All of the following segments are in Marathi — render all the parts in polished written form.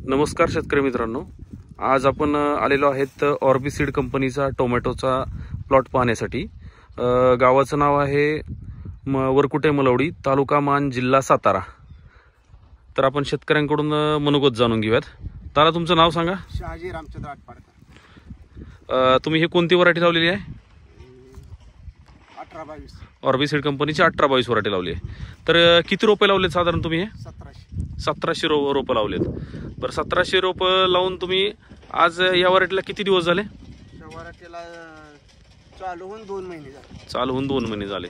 नमस्कार शेतकरी मित्रांनो, आज आपण आलेलो आहेत ऑर्बिसीड कंपनीचा टोमॅटोचा प्लॉट पाहण्यासाठी। गावाचं नाव आहे वरकुटे मलवडी, तालुका मान, जिल्हा सातारा। तर आपण शेतकऱ्यांकडून मनोगत जाणून घेऊयात। दादा, तुमचं नाव सांगा। शहाजी रामचंद्र आटपाडकर। तुम्ही हे कोणती व्हरायटी लावलेली आहे? 18-22 ऑर्बिसीड कंपनीची 18-22 व्हरायटी लावली आहे। तर किती रोपे लावलेत साधारण तुम्ही? हे 1700 रोपं लावलेत। बरं, 1700 रोपं लावून तुम्ही आज या व्हरायटीला किती दिवस झाले? या व्हरायटीला चालू होऊन 2 महिने झाले। चालू होऊन 2 महिने झाले।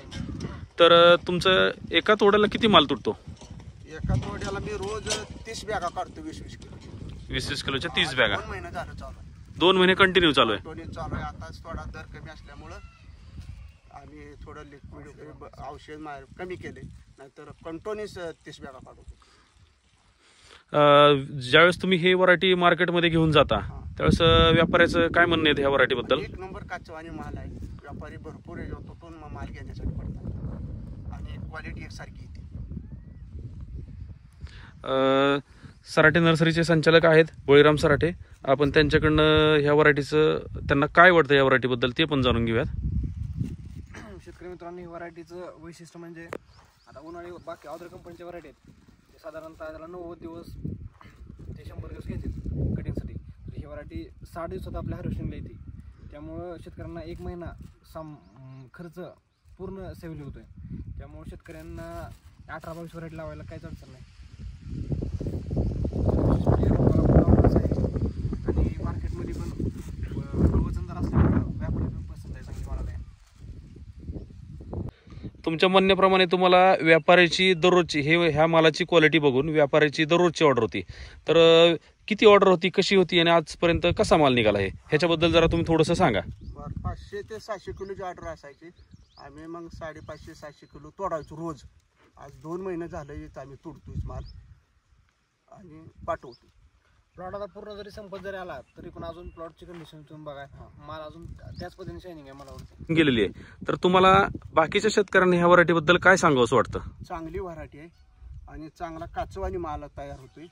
तर तुमचं एका तोड्याला किती माल तुटतो? एका तोड्याला मी रोज 30 बॅगा काढतो, 20-20 किलो। 20-20 किलोच्या 30 बॅगा 2 महिने झालं चालू आहे। 2 महिने कंटिन्यू चालू आहे? कंटिन्यू चालू आहे। आता थोडा दर कमी असल्यामुळं आम्ही थोडं लिक्विड औषध कमी केले, नाहीतर कंटिन्यू 30 बॅगा काढतो। ज्यावेळेस तुम्ही हे व्हरायटी मार्केटमध्ये घेऊन जाता त्यावेळेस व्यापाऱ्याचं काय म्हणणं आहे ह्या व्हरायटी बद्दल? एक नंबर काचवानी माल आहे। व्यापारी भरपूर येतो माल घेण्यासाठी पडतात आणि क्वालिटी एकसारखी येते। सराटे नर्सरीचे संचालक आहेत बळीराम सराटे। आपण त्यांच्याकडनं ह्या व्हरायटीचं त्यांना काय वाटतं या व्हरायटीबद्दल ते पण जाणून घेऊयात। शेतकरी मित्रांनो, ही व्हरायटीचं वैशिष्ट्य म्हणजे आता उन्हाळी बाकी अदर कंपनीच्या व्हरायटी आहेत ते साधारणतः त्याला 90 दिवस ते 100 दिवस घेतील कटिंगसाठी। तर ही व्हरायटी 60 दिवसात आपल्या हार्वेस्टिंगला येते। त्यामुळं शेतकऱ्यांना 1 महिना खर्च पूर्ण सेव्ह होतोय। त्यामुळे शेतकऱ्यांना 18-22 व्हरायटी लावायला काहीच अडचण नाही आणि मार्केटमध्ये पण वजनदार असल्यामुळे व्यापारी पण पसंत आहे, चांगली माल आहे। तुमच्या म्हणण्याप्रमाणे तुम्हाला व्यापाऱ्याची दररोजची ह्या मालाची क्वालिटी बघून व्यापाऱ्याची दररोजची ऑर्डर होती। तर किती ऑर्डर होती, कशी होती आणि आजपर्यंत कसा माल निघाला आहे ह्याच्याबद्दल जरा तुम्ही थोडंसं सांगा। 500 ते 700 किलोची ऑर्डर असायची। आम्ही मग 550-700 किलो तोडायचो रोज। आज 2 महिने झाले आम्ही तोडतोय माल आणि पाठवतो। प्लॉट आता पूर्ण जरी संपत जरी आला तरी पण अजून प्लॉटची कंडिशन तुम्ही बघा, माल अजून त्याच पद्धतीने शायनिंग आहे, मला वाटतं गेलेली आहे। तर तुम्हाला बाकीच्या शेतकऱ्यांना ह्या व्हरायटी बद्दल काय सांगावं असं वाटतं? चांगली व्हरायटी आहे आणि चांगला काचवानी माल तयार होतोय।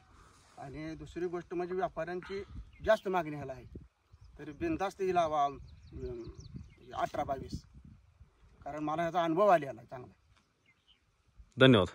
आणि दुसरी गोष्ट म्हणजे व्यापाऱ्यांची जास्त मागणी ह्याला आहे, तरी बिनधास्त ही लावा 18-22, कारण मला ह्याचा अनुभव आलेला आहे चांगला। धन्यवाद।